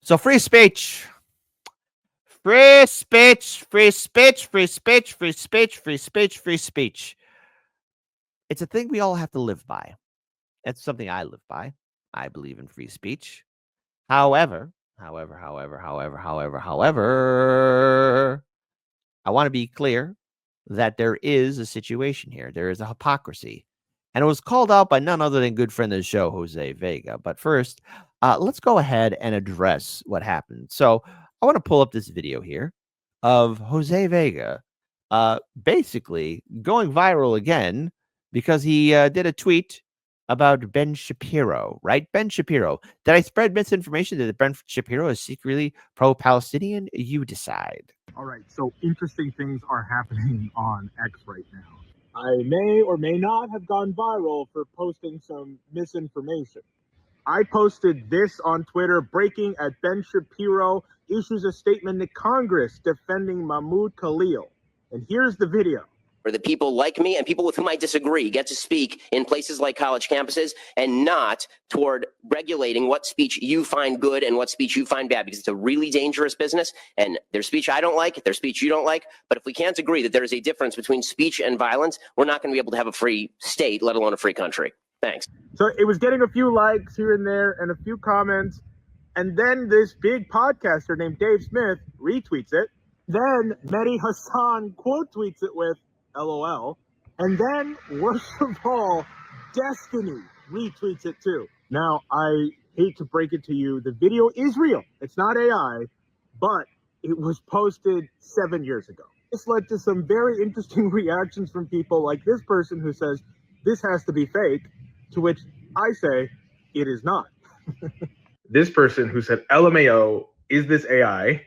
So free speech. Free speech, free speech, free speech, free speech, free speech, free speech. It's a thing we all have to live by. It's something I live by. I believe in free speech. However, I want to be clear that there is a situation here. There is a hypocrisy. And it was called out by none other than good friend of the show, Jose Vega. But first, let's go ahead and address what happened. So I want to pull up this video here of Jose Vega basically going viral again because he did a tweet about Ben Shapiro, right? Ben Shapiro. Did I spread misinformation that Ben Shapiro is secretly pro-Palestinian? You decide. All right, so interesting things are happening on X right now. I may or may not have gone viral for posting some misinformation. I posted this on Twitter, breaking at Ben Shapiro issues a statement to Congress defending Mahmoud Khalil. And here's the video. Where the people like me and people with whom I disagree get to speak in places like college campuses, and not toward regulating what speech you find good and what speech you find bad, because it's a really dangerous business, and there's speech I don't like, there's speech you don't like. But if we can't agree that there is a difference between speech and violence, we're not going to be able to have a free state, let alone a free country. Thanks. So it was getting a few likes here and there and a few comments. And then this big podcaster named Dave Smith retweets it. Then Mehdi Hassan quote tweets it with LOL. And then, worst of all, Destiny retweets it too. Now, I hate to break it to you, the video is real. It's not AI, but it was posted 7 years ago. This led to some very interesting reactions from people like this person who says, this has to be fake, to which I say, it is not. This person who said, LMAO, is this AI?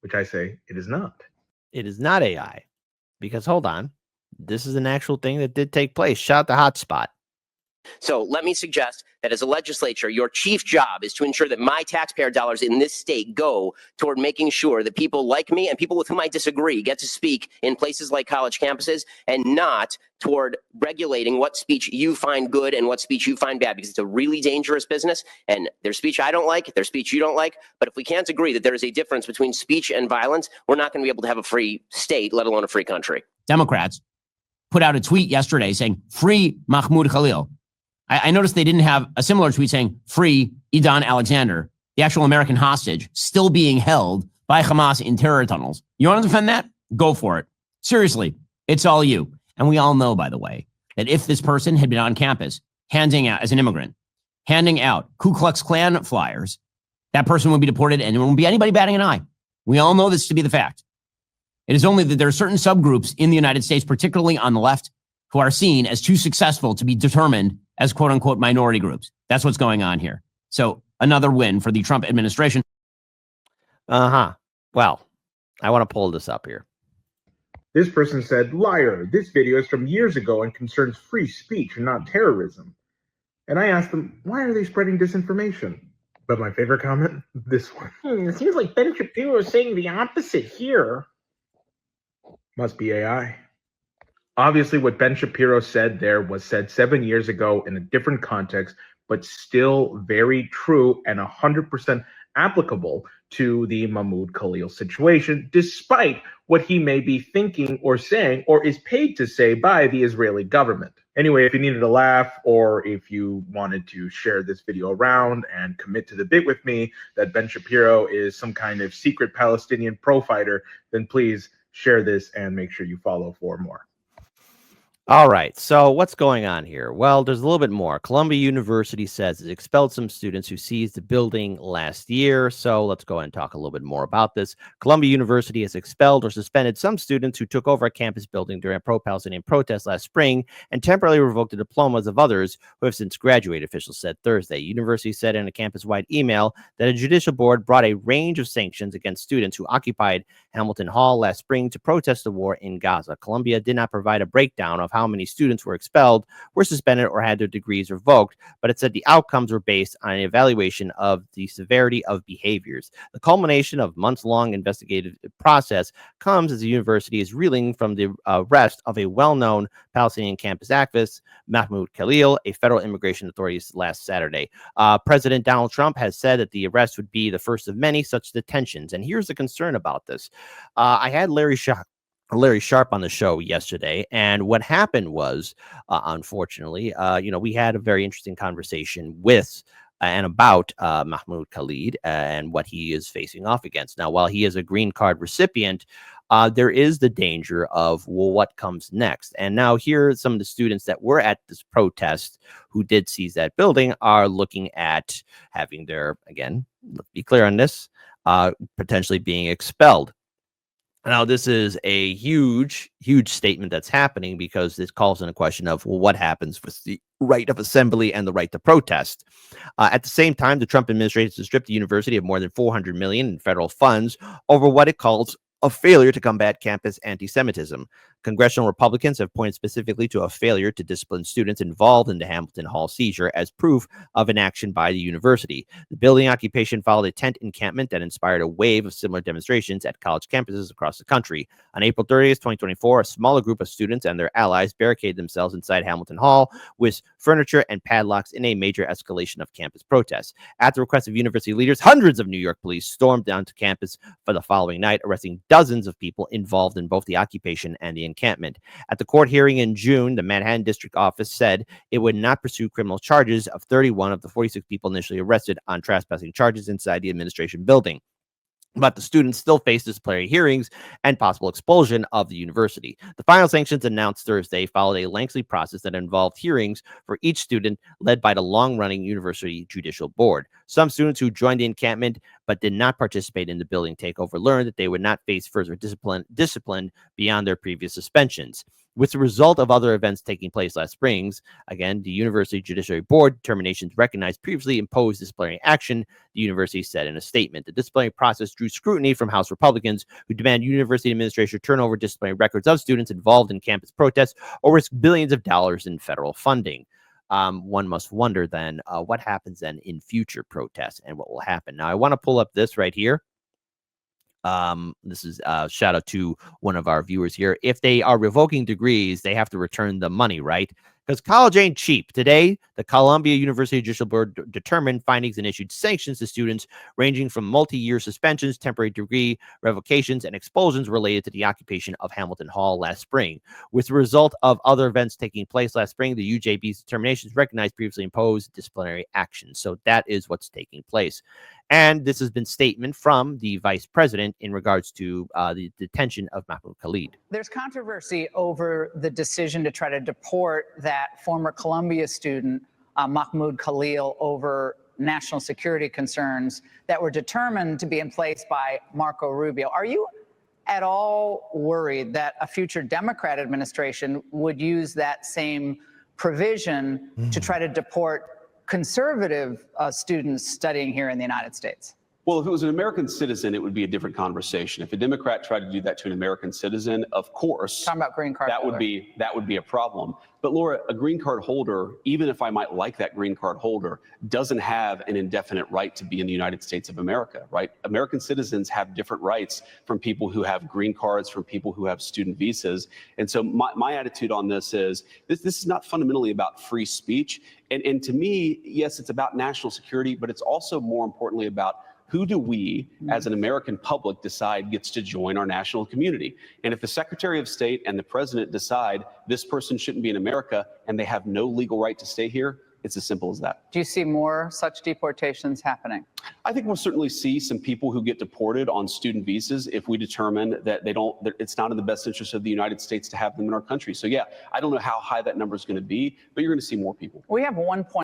Which I say, it is not. It is not AI. Because, hold on, this is an actual thing that did take place. Shout out the hotspot. So let me suggest that as a legislature, your chief job is to ensure that my taxpayer dollars in this state go toward making sure that people like me and people with whom I disagree get to speak in places like college campuses, and not toward regulating what speech you find good and what speech you find bad, because it's a really dangerous business, and there's speech I don't like, there's speech you don't like. But if we can't agree that there is a difference between speech and violence, we're not going to be able to have a free state, let alone a free country. Democrats put out a tweet yesterday saying, free Mahmoud Khalil. I noticed they didn't have a similar tweet saying, free Idan Alexander, the actual American hostage, still being held by Hamas in terror tunnels. You want to defend that? Go for it. Seriously, it's all you. And we all know, by the way, that if this person had been on campus handing out, as an immigrant, handing out Ku Klux Klan flyers, that person would be deported and there won't be anybody batting an eye. We all know this to be the fact. It is only that there are certain subgroups in the United States, particularly on the left, who are seen as too successful to be determined as quote unquote minority groups. That's what's going on here. So another win for the Trump administration. Well, I want to pull this up here. This person said, liar, this video is from years ago and concerns free speech and not terrorism. And I asked them, why are they spreading disinformation? But my favorite comment, this one. It seems like Ben Shapiro is saying the opposite here. Must be AI. Obviously, what Ben Shapiro said there was said 7 years ago in a different context, but still very true and 100% applicable to the Mahmoud Khalil situation, despite what he may be thinking or saying or is paid to say by the Israeli government. Anyway, if you needed a laugh or if you wanted to share this video around and commit to the bit with me that Ben Shapiro is some kind of secret Palestinian pro-fighter, then please share this and make sure you follow for more. All right. So what's going on here? Well, there's a little bit more. Columbia University says it expelled some students who seized the building last year. So let's go ahead and talk a little bit more about this. Columbia University has expelled or suspended some students who took over a campus building during a pro-Palestinian protest last spring and temporarily revoked the diplomas of others who have since graduated, officials said Thursday. University said in a campus-wide email that a judicial board brought a range of sanctions against students who occupied Hamilton Hall last spring to protest the war in Gaza. Columbia did not provide a breakdown of how how many students were expelled, were suspended, or had their degrees revoked, but it said the outcomes were based on an evaluation of the severity of behaviors. The culmination of months-long investigative process comes as the university is reeling from the arrest of a well-known Palestinian campus activist, Mahmoud Khalil, a federal immigration authorities last Saturday. President Donald Trump has said that the arrest would be the first of many such detentions. And here's the concern about this. I had Larry Sharp on the show yesterday, and what happened was, unfortunately, we had a very interesting conversation with and about Mahmoud Khalid and what he is facing off against. Now, while he is a green card recipient, there is the danger of, well, what comes next? And now here, some of the students that were at this protest who did seize that building are looking at having their, again, let's be clear on this, potentially being expelled. Now, this is a huge, huge statement that's happening because this calls into question of, well, what happens with the right of assembly and the right to protest? At the same time, the Trump administration has stripped the university of more than $400 million in federal funds over what it calls a failure to combat campus anti-Semitism. Congressional Republicans have pointed specifically to a failure to discipline students involved in the Hamilton Hall seizure as proof of inaction by the university. The building occupation followed a tent encampment that inspired a wave of similar demonstrations at college campuses across the country. On April 30th, 2024, a smaller group of students and their allies barricaded themselves inside Hamilton Hall with furniture and padlocks in a major escalation of campus protests. At the request of university leaders, hundreds of New York police stormed down to campus for the following night, arresting dozens of people involved in both the occupation and the encampment. At the court hearing in June, the Manhattan District Office said it would not pursue criminal charges of 31 of the 46 people initially arrested on trespassing charges inside the administration building. But the students still face disciplinary hearings and possible expulsion of the university. The final sanctions announced Thursday followed a lengthy process that involved hearings for each student led by the long-running University Judicial Board. Some students who joined the encampment but did not participate in the building takeover learned that they would not face further discipline beyond their previous suspensions. With the result of other events taking place last spring, again, the University Judiciary Board determinations recognized previously imposed disciplinary action, the university said in a statement. The disciplinary process drew scrutiny from House Republicans who demand university administration turn over disciplinary records of students involved in campus protests or risk billions of dollars in federal funding. One must wonder then what happens then in future protests and what will happen. Now, I want to pull up this right here. This is a shout out to one of our viewers here. If they are revoking degrees, they have to return the money, right? Because college ain't cheap. Today, the Columbia University Judicial Board determined findings and issued sanctions to students ranging from multi-year suspensions, temporary degree revocations, and expulsions related to the occupation of Hamilton Hall last spring. With the result of other events taking place last spring, the UJB's determinations recognized previously imposed disciplinary actions. So that is what's taking place. And this has been statement from the vice president in regards to the detention of Mahmoud Khalid. There's controversy over the decision to try to deport that former Columbia student, Mahmoud Khalil, over national security concerns that were determined to be in place by Marco Rubio. Are you at all worried that a future Democrat administration would use that same provision to try to deport conservative students studying here in the United States? Well, if it was an American citizen, it would be a different conversation. If a Democrat tried to do that to an American citizen, of course, Talking about green card that would be a problem. But Laura, a green card holder, even if I might like that green card holder, doesn't have an indefinite right to be in the United States of America, right? American citizens have different rights from people who have green cards, from people who have student visas. And so my attitude on this is this is not fundamentally about free speech. And to me, yes, it's about national security, but it's also more importantly about who do we, as an American public, decide gets to join our national community? And if the Secretary of State and the President decide this person shouldn't be in America and they have no legal right to stay here, it's as simple as that. Do you see more such deportations happening? I think we'll certainly see some people who get deported on student visas if we determine that that it's not in the best interest of the United States to have them in our country. So yeah, I don't know how high that number is going to be, but you're going to see more people. We have 1.1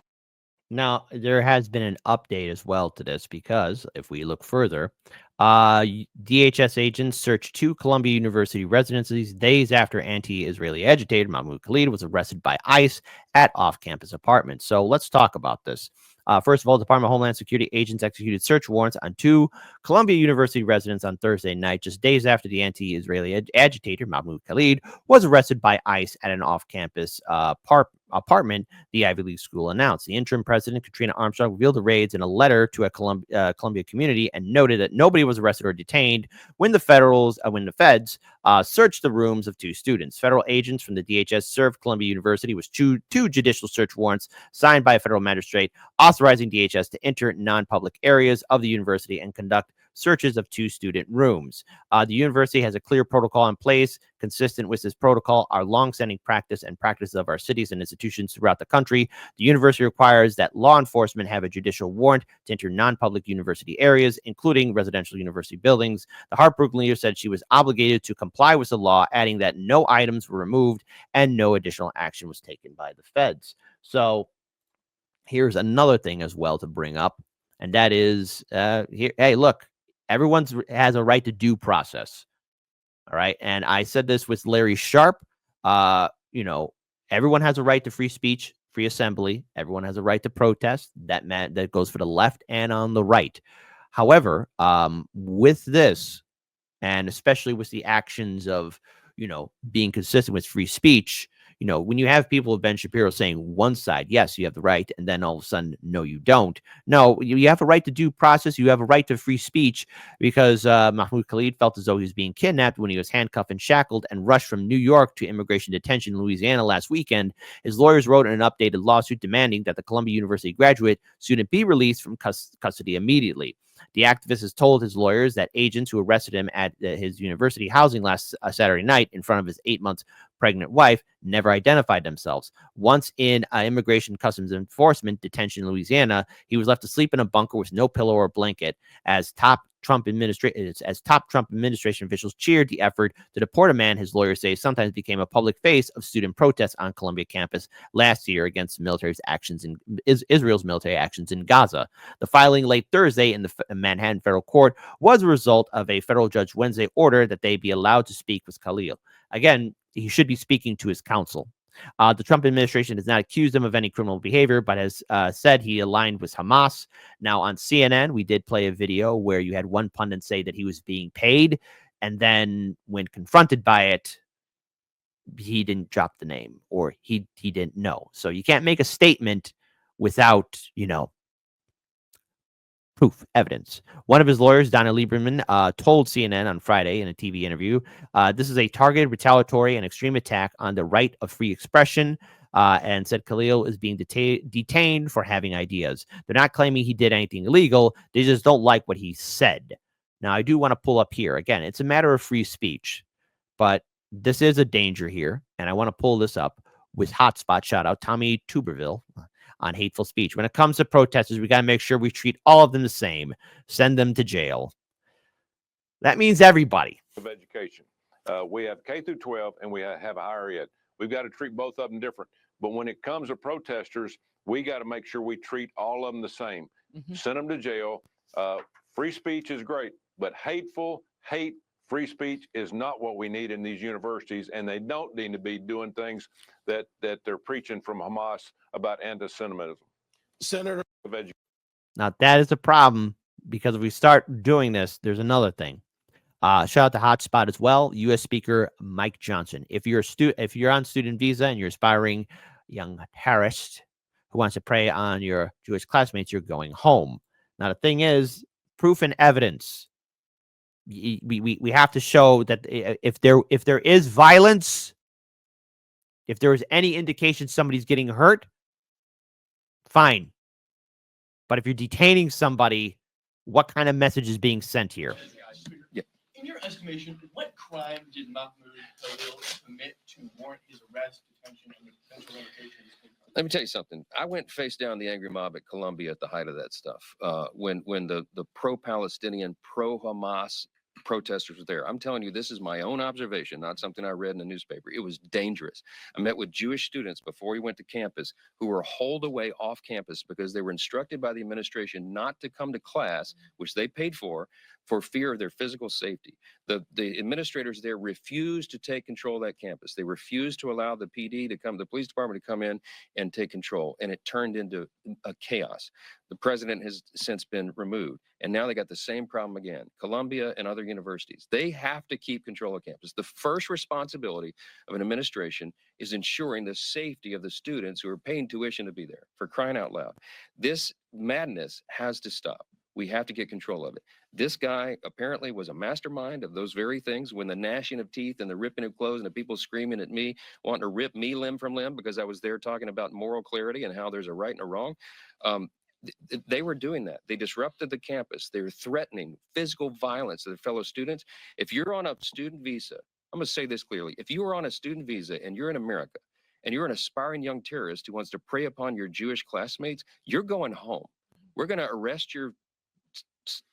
Now, there has been an update as well to this because if we look further, DHS agents searched 2 Columbia University residences days after anti-Israeli agitator Mahmoud Khalid was arrested by ICE at off-campus apartments. So let's talk about this. First of all, Department of Homeland Security agents executed search warrants on 2 Columbia University residents on Thursday night, just days after the anti-Israeli agitator Mahmoud Khalil was arrested by ICE at an off-campus apartment, the Ivy League school announced. The interim president, Katrina Armstrong, revealed the raids in a letter to a Columbia community and noted that nobody was arrested or detained when the feds searched the rooms of 2 students. Federal agents from the DHS served Columbia University with two judicial search warrants signed by a federal magistrate authorizing DHS to enter non-public areas of the university and conduct searches of 2 student rooms. The university has a clear protocol in place. Consistent with this protocol, our longstanding practice and practices of our cities and institutions throughout the country. The university requires that law enforcement have a judicial warrant to enter non-public university areas, including residential university buildings. The heartbroken leader said she was obligated to comply with the law, adding that no items were removed and no additional action was taken by the feds. So here's another thing as well to bring up, and that is, hey, look, everyone has a right to due process. All right. And I said this with Larry Sharp. Everyone has a right to free speech, free assembly. Everyone has a right to protest. That goes for the left and on the right. However, with this, and especially with the actions of, being consistent with free speech, when you have people of Ben Shapiro saying one side, yes, you have the right, and then all of a sudden, no, you don't. No, you have a right to due process. You have a right to free speech because Mahmoud Khalil felt as though he was being kidnapped when he was handcuffed and shackled and rushed from New York to immigration detention in Louisiana last weekend. His lawyers wrote an updated lawsuit demanding that the Columbia University graduate student be released from custody immediately. The activist has told his lawyers that agents who arrested him at his university housing last Saturday night in front of his 8-month pregnant wife never identified themselves. Once in immigration customs enforcement detention in Louisiana, he was left to sleep in a bunker with no pillow or blanket as top Trump administration officials cheered the effort to deport a man his lawyers say sometimes became a public face of student protests on Columbia campus last year against Israel's military actions in Gaza. The filing late Thursday in the Manhattan federal court was a result of a federal judge Wednesday order that they be allowed to speak with Khalil. Again, he should be speaking to his counsel. The Trump administration has not accused him of any criminal behavior, but has said he aligned with Hamas. Now, on CNN, we did play a video where you had one pundit say that he was being paid, and then when confronted by it, he didn't drop the name, or he didn't know. So you can't make a statement without, proof, evidence. One of his lawyers, Donna Lieberman, told CNN on Friday in a TV interview, this is a targeted, retaliatory, and extreme attack on the right of free expression, and said Khalil is being detained for having ideas. They're not claiming he did anything illegal. They just don't like what he said. Now, I do want to pull up here. Again, it's a matter of free speech, but this is a danger here, and I want to pull this up with Hotspot. Shout out Tommy Tuberville on hateful speech. When it comes to protesters, we got to make sure we treat all of them the same. Send them to jail. That means everybody. Of education. We have K through 12 and we have higher ed. We've got to treat both of them different. But when it comes to protesters, we got to make sure we treat all of them the same. Send them to jail. Free speech is great, but hate, free speech is not what we need in these universities, and they don't need to be doing things that they're preaching from Hamas about anti-Semitism. Senator of Education. Now that is a problem, because if we start doing this, there's another thing. Shout out to Hotspot as well. U.S. Speaker Mike Johnson. If you're on student visa and you're aspiring young terrorist who wants to prey on your Jewish classmates, you're going home. Now the thing is, proof and evidence. We have to show that if there is violence, if there is any indication somebody's getting hurt, fine. But if you're detaining somebody, what kind of message is being sent here? Yeah. In your estimation, what crime did Mahmoud Khalil commit to warrant his arrest, detention, and the potential revocation? Let me tell you something. I went face down the angry mob at Columbia at the height of that stuff. When the pro-Palestinian, pro-Hamas protesters were there. I'm telling you, this is my own observation, not something I read in the newspaper. It was dangerous. I met with Jewish students before we went to campus who were hauled away off campus because they were instructed by the administration not to come to class, which they paid for for fear of their physical safety. The administrators there refused to take control of that campus. They refused to allow the PD to come, the police department to come in and take control. And it turned into a chaos. The president has since been removed. And now they got the same problem again. Columbia and other universities, they have to keep control of campus. The first responsibility of an administration is ensuring the safety of the students who are paying tuition to be there, for crying out loud. This madness has to stop. We have to get control of it. This guy apparently was a mastermind of those very things, when the gnashing of teeth and the ripping of clothes and the people screaming at me, wanting to rip me limb from limb because I was there talking about moral clarity and how there's a right and a wrong. They were doing that. They disrupted the campus. They were threatening physical violence to their fellow students. If you're on a student visa, I'm going to say this clearly. If you are on a student visa and you're in America and you're an aspiring young terrorist who wants to prey upon your Jewish classmates, you're going home. We're going to arrest your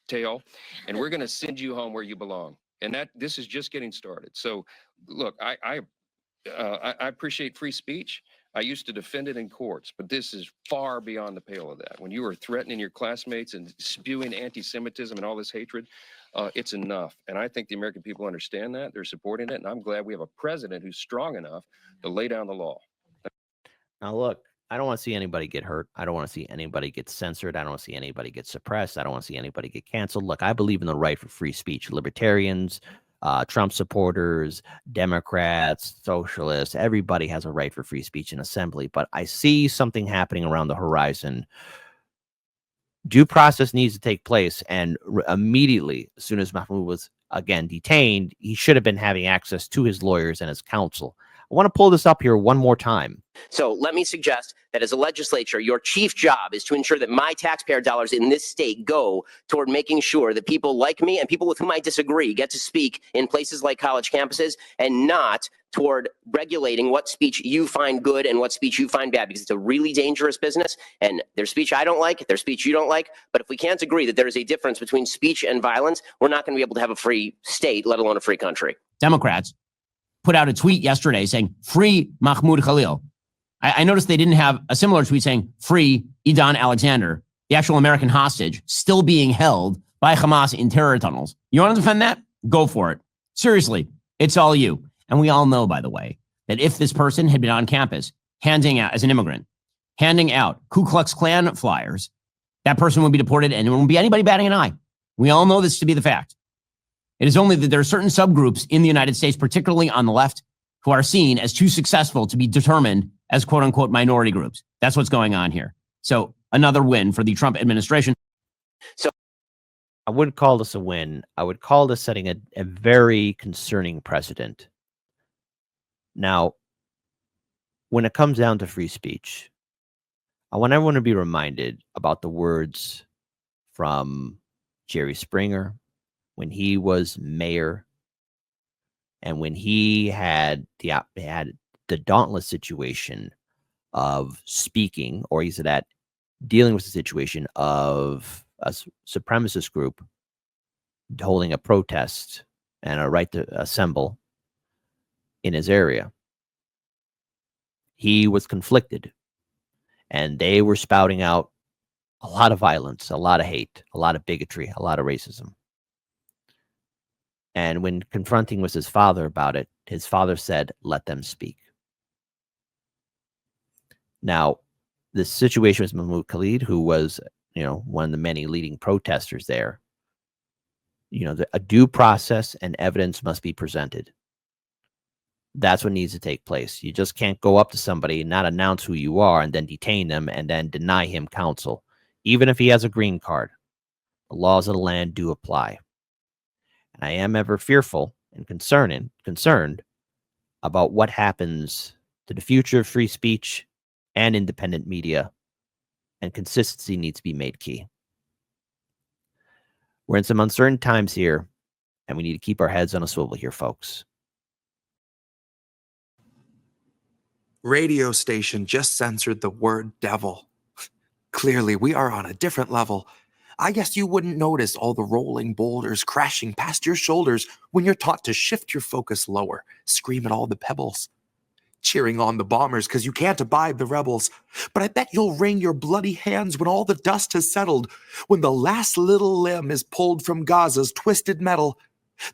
tail and we're going to send you home where you belong. And this is just getting started. So look, I appreciate free speech. I used to defend it in courts, but this is far beyond the pale of that. When you are threatening your classmates and spewing anti-Semitism and all this hatred, it's enough. And I think the American people understand that. They're supporting it. And I'm glad we have a president who's strong enough to lay down the law. Now, look, I don't want to see anybody get hurt. I don't want to see anybody get censored. I don't want to see anybody get suppressed. I don't want to see anybody get canceled. Look, I believe in the right for free speech. Libertarians, Trump supporters, Democrats, socialists, everybody has a right for free speech and assembly. But I see something happening around the horizon. Due process needs to take place. And immediately, as soon as Mahmoud was again detained, he should have been having access to his lawyers and his counsel. I want to pull this up here one more time. So let me suggest that as a legislature, your chief job is to ensure that my taxpayer dollars in this state go toward making sure that people like me and people with whom I disagree get to speak in places like college campuses, and not toward regulating what speech you find good and what speech you find bad, because it's a really dangerous business. And there's speech I don't like, there's speech you don't like. But if we can't agree that there is a difference between speech and violence, we're not going to be able to have a free state, let alone a free country. Democrats put out a tweet yesterday saying, free Mahmoud Khalil. I noticed they didn't have a similar tweet saying, free Idan Alexander, the actual American hostage still being held by Hamas in terror tunnels. You want to defend that? Go for it. Seriously, it's all you. And we all know, by the way, that if this person had been on campus handing out, as an immigrant, handing out Ku Klux Klan flyers, that person would be deported and there won't be anybody batting an eye. We all know this to be the fact. It is only that there are certain subgroups in the United States, particularly on the left, who are seen as too successful to be determined as quote unquote minority groups. That's what's going on here. So another win for the Trump administration. So I wouldn't call this a win. I would call this setting a very concerning precedent. Now, when it comes down to free speech, I want everyone to be reminded about the words from Jerry Springer when he was mayor, and when he had the dauntless situation of speaking, or he's at dealing with the situation of a supremacist group holding a protest and a right to assemble in his area. He was conflicted, and they were spouting out a lot of violence, a lot of hate, a lot of bigotry, a lot of racism. And when confronting with his father about it, his father said, let them speak. Now, the situation with Mahmoud Khalil, who was, one of the many leading protesters there, a due process and evidence must be presented. That's what needs to take place. You just can't go up to somebody and not announce who you are and then detain them and then deny him counsel. Even if he has a green card, the laws of the land do apply. And I am ever fearful and concerned about what happens to the future of free speech and independent media, and consistency needs to be made key. We're in some uncertain times here, and we need to keep our heads on a swivel here, folks. Radio station just censored the word devil. Clearly, we are on a different level. I guess you wouldn't notice all the rolling boulders crashing past your shoulders when you're taught to shift your focus lower, scream at all the pebbles. cheering on the bombers because you can't abide the rebels. But I bet you'll wring your bloody hands when all the dust has settled, when the last little limb is pulled from Gaza's twisted metal.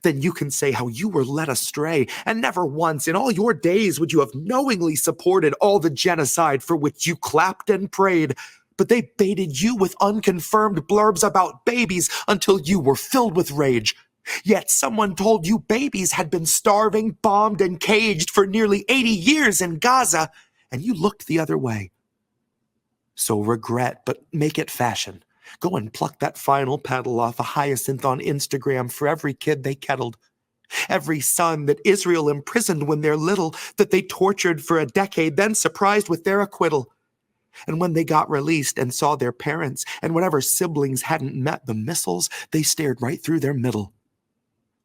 Then you can say how you were led astray, and never once in all your days would you have knowingly supported all the genocide for which you clapped and prayed. But they baited you with unconfirmed blurbs about babies until you were filled with rage. Yet someone told you babies had been starving, bombed, and caged for nearly 80 years in Gaza, and you looked the other way. So regret, but make it fashion. Go and pluck that final petal off a hyacinth on Instagram for every kid they kettled. Every son that Israel imprisoned when they're little, that they tortured for a decade, then surprised with their acquittal. And when they got released and saw their parents and whatever siblings hadn't met the missiles, they stared right through their middle.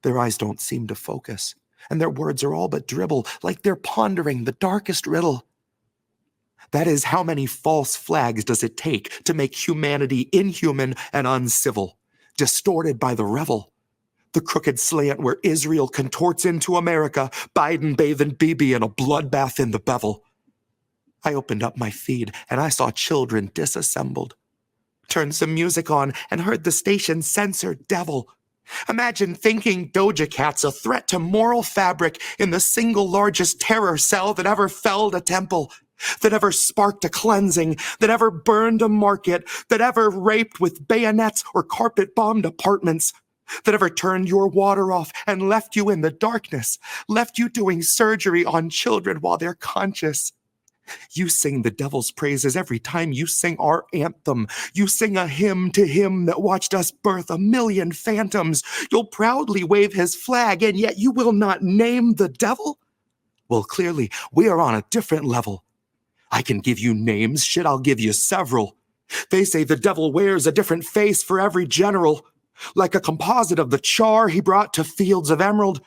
Their eyes don't seem to focus, and their words are all but dribble, like they're pondering the darkest riddle. That is, how many false flags does it take to make humanity inhuman and uncivil, distorted by the revel? The crooked slant where Israel contorts into America, Biden bathing Bibi in a bloodbath in the bevel. I opened up my feed and I saw children disassembled. Turned some music on and heard the station censor devil. Imagine thinking Doja Cat's a threat to moral fabric in the single largest terror cell that ever felled a temple, that ever sparked a cleansing, that ever burned a market, that ever raped with bayonets or carpet-bombed apartments, that ever turned your water off and left you in the darkness, left you doing surgery on children while they're conscious. You sing the devil's praises every time you sing our anthem. You sing a hymn to him that watched us birth a million phantoms. You'll proudly wave his flag, and yet you will not name the devil? Well, clearly, we are on a different level. I can give you names, shit, I'll give you several. They say the devil wears a different face for every general, like a composite of the char he brought to fields of emerald,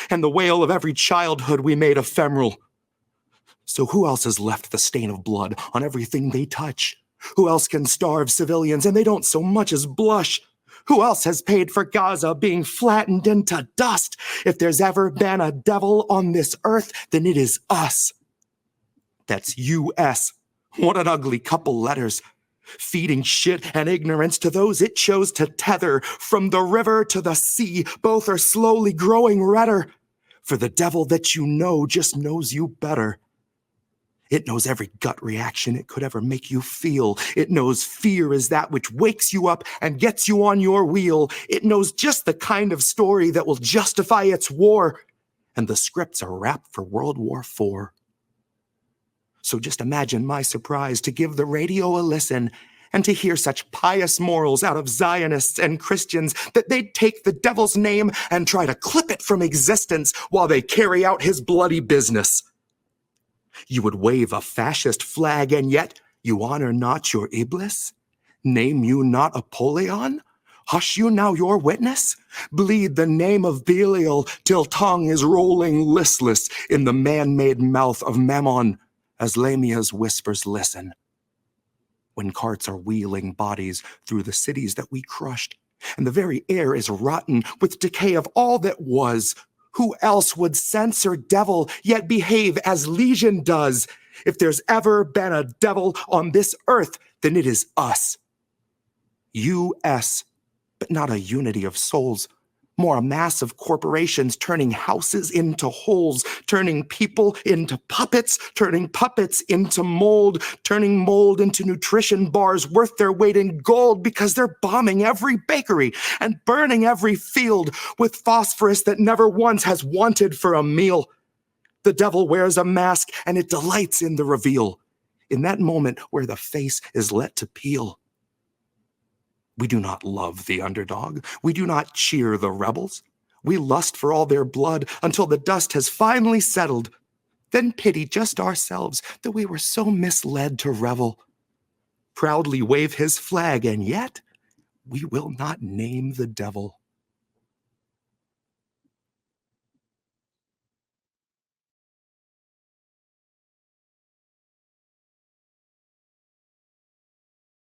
and the wail of every childhood we made ephemeral. So who else has left the stain of blood on everything they touch? Who else can starve civilians and they don't so much as blush? Who else has paid for Gaza being flattened into dust? If there's ever been a devil on this earth, then it is us. That's U.S. What an ugly couple letters. Feeding shit and ignorance to those it chose to tether. From the river to the sea, both are slowly growing redder. For the devil that you know just knows you better. It knows every gut reaction it could ever make you feel. It knows fear is that which wakes you up and gets you on your wheel. It knows just the kind of story that will justify its war. And the scripts are wrapped for World War IV. So just imagine my surprise to give the radio a listen and to hear such pious morals out of Zionists and Christians that they'd take the devil's name and try to clip it from existence while they carry out his bloody business. You would wave a fascist flag, and yet you honor not your Iblis? Name you not Apollyon? Hush you now your witness? Bleed the name of Belial till tongue is rolling listless in the man-made mouth of Mammon, as Lamia's whispers listen. When carts are wheeling bodies through the cities that we crushed, and the very air is rotten with decay of all that was, who else would censor devil yet behave as Legion does? If there's ever been a devil on this earth, then it is us. U.S., but not a unity of souls. More a mass of corporations turning houses into holes, turning people into puppets, turning puppets into mold, turning mold into nutrition bars worth their weight in gold because they're bombing every bakery and burning every field with phosphorus that never once has wanted for a meal. The devil wears a mask and it delights in the reveal, in that moment where the face is let to peel. We do not love the underdog. We do not cheer the rebels. We lust for all their blood until the dust has finally settled. Then pity just ourselves that we were so misled to revel. Proudly wave his flag, and yet we will not name the devil.